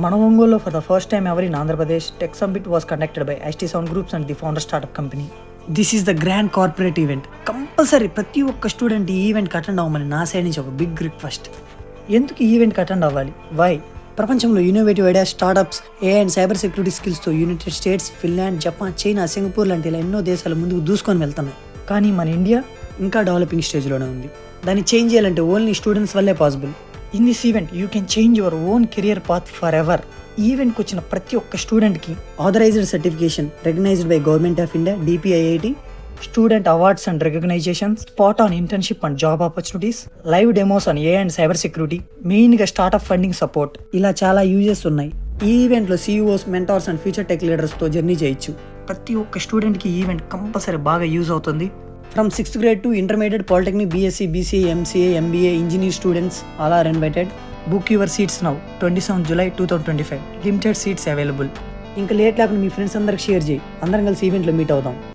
మన ఒంగోలులో for the first time ever in Andhra Pradesh, Tech Summit was conducted by ST Sound Groups and the founder startup company. This is the grand corporate event. Compulsory ప్రతి ఒక్క student ఈ ఈవెంట్కి attend అవ్వమని నా side నుంచి ఒక big request. ఎందుకు ఈ ఈవెంట్కి అటెండ్ అవ్వాలి? వై? ప్రపంచంలో innovative idea, startups, AI and cyber security స్కిల్స్తో United States, Finland, Japan, China, Singapore లాంటి ఇలా ఎన్నో దేశాలు ముందుకు దూసుకొని వెళ్తున్నాయి. కానీ మన ఇండియా ఇంకా డెవలపింగ్ స్టేజ్లోనే ఉంది. దాన్ని చేంజ్ చేయాలంటే ఓన్లీ స్టూడెంట్స్ వల్లే possible. In this event you can change your own career path for ఎవర్. ఈవెంట్కి వచ్చిన ప్రతి ఒక్క స్టూడెంట్కి authorised certification recognised by government of India, DPIIT, student awards and recognition, spot on internship and job opportunities, live demos on AI and cyber security, మెయిన్గా startup funding support, ఇలా చాలా uses ఉన్నాయి. ఈ ఈవెంట్లో CEOs, mentors and future tech లీడర్స్తో journey చేయొచ్చు. ప్రతి ఒక్క స్టూడెంట్కి ఈ ఈవెంట్ కంపల్సరీ బాగా యూజ్ అవుతుంది. From 6th grade to intermediate, polytechnic, BSc, BCA, MCA, MBA, engineer students all are invited. Book your seats now. 27 July 2025. Limited seats available. ఇంకా late లేకుండా మీ ఫ్రెండ్స్ అందరికి షేర్ చేయి. అందరం కలిసి ఈవెంట్లో మీట్ అవుదాం.